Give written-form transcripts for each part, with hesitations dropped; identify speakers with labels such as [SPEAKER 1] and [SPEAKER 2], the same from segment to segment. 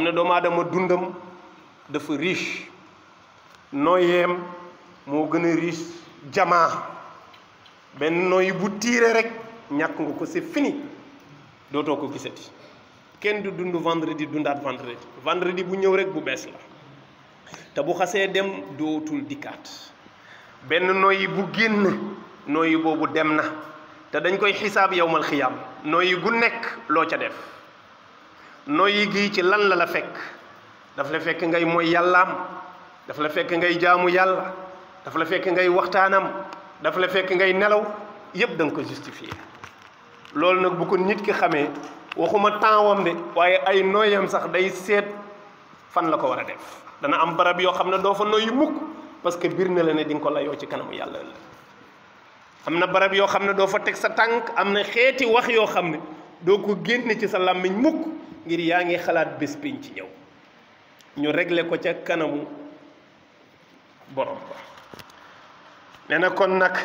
[SPEAKER 1] xam ne doomu aadama dundam dafa riche nooyeem moo gën a riche jamaa benn nooyi bu tiire rek ñàkk nga ko c'est fini dootoo ko gisati kenn du dund vendredi dundaat vendredi bu ñëw rek bu bees la te bu xasee dem dootul dikkaat benn nooyi bu génn nooyi boobu dem na te dañ koy xisaab yowmal xiyaam nooyi gu nekk loo ca def nooyi gi ci lan la fekk daf la fekk ngay mooy yàllaam daf la fekk ngay jaamu yàlla daf la fekk ngay waxtaanam daf la fekk ngay nelaw yépp da nga ko justifier loolu nag bu ko nit ki xamee waxuma tempsam de waaye ay nooyam sax day seet fan la ko war a def dana am barab yoo xam ne doo fa nooyi mukk parce que biir na la ne di nga ko layoo ci kanamu yàlla la am na barab yoo xam ne doo fa teg sa tànk am na xeeti wax yoo xam ne doo ko génne ci sa làmmiñ mukk ngir yaa ngi xalaat bés pénc ci ñëw ñu régler ko ca kanamu borom ba nee na kon nag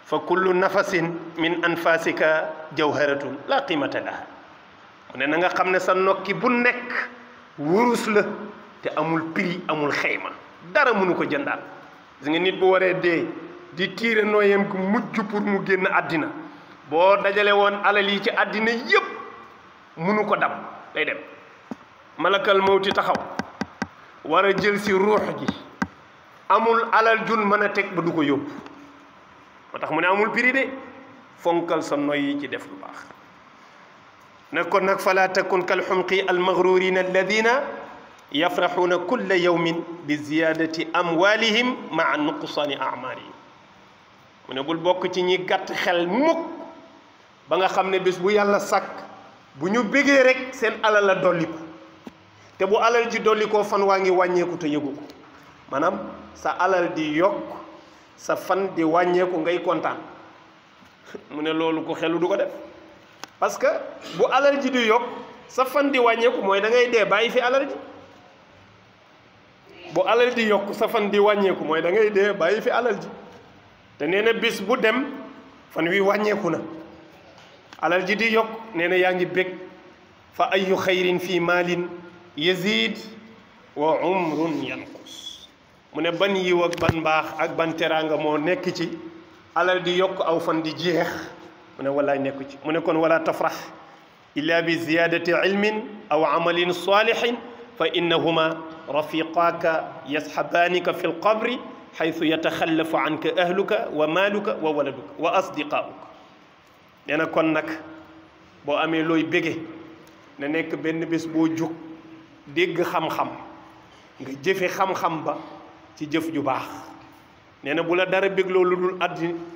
[SPEAKER 1] fa kullu nafasin min anfasika jawharatun la qimata laha mu ne na nga xam ne sa nokki bu nekk wurus la te amul prix amul xayma dara mënu ko jëndaat gis nga nit bu waree dee di tiire nooyam gu mujj pour mu génn àddina boo dajale woon alal yi ci àddina yépp mënu ko dam day dem malakal mawti taxaw war a jël si ruux ji amul alal jun mën a teg ba du ko yóbbu moo tax mu ne amul prix de fonkal sa noy yi ci def lu baax ne kon nag fala takun kal xumqi al maghrurina alladina yafraxuuna kulla yawmin bi ziyadati amwalihim maa nuqsaani amarihim mu ne bul bokk ci ñi gàtt xel mukk ba nga xam ne bés bu yàlla sàkk bu ñu bégee rek seen alal la dolliku te bu alal ji dollikoo fan waa ngi wàññeeku te yëgu ko maanaam sa alal di yokk sa fan di wàññeeku ngay kontaan mu ne loolu ko xelu du ko def parce que bu alal ji di yokk sa fan di wàññeeku mooy da ngay dee bàyyi fi alal ji bu alal di yokk sa fan di wàññeeku mooy da ngay dee bàyyi fi alal ji te nee na bis bu dem fan wi wàññeeku na alal ji di yokk nee na yaa ngi bég fa ayu xayrin fi maalin yazid wa umrun yanqus mu ne ban yiw ak ban mbaax ak ban teraanga moo nekk ci alal di yokk aw fan di jeex mu ne wallaay nekku ci mu ne kon wala tafrax illa bi ziyadati ilmin aw amalin salihin fa innahuma rafiqaaka yasxabaanika fi lqabri xaytu yataxallafu anka ahluka wa maaluka wa waladuka wa asdiqaauka nee na kon nag boo amee looy bége na nekk benn bés boo jóg dégg xam-xam nga jëfe xam-xam ba ci jëf ju baax nee na bu la dara bégloo lu dul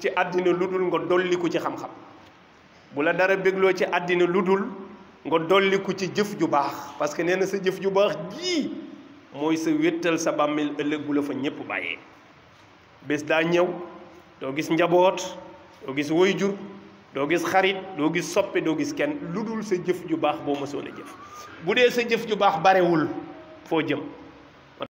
[SPEAKER 1] ci àddina lu dul nga dolliku ci xam-xam bu la dara bégloo ci àddina lu dul nga dolliku ci jëf ju baax parce que nee na sa jëf ju baax jii mooy sa wéttal sa bàmmeel ëllëg bu la fa ñépp bàyyee bés daa ñëw doo gis njaboot doo gis waajur doo gis xarit doo gis soppe doo gis kenn lu dul sa jëf ju baax boo mësoon a jëf bu dee sa jëf ju baax barewul foo jëm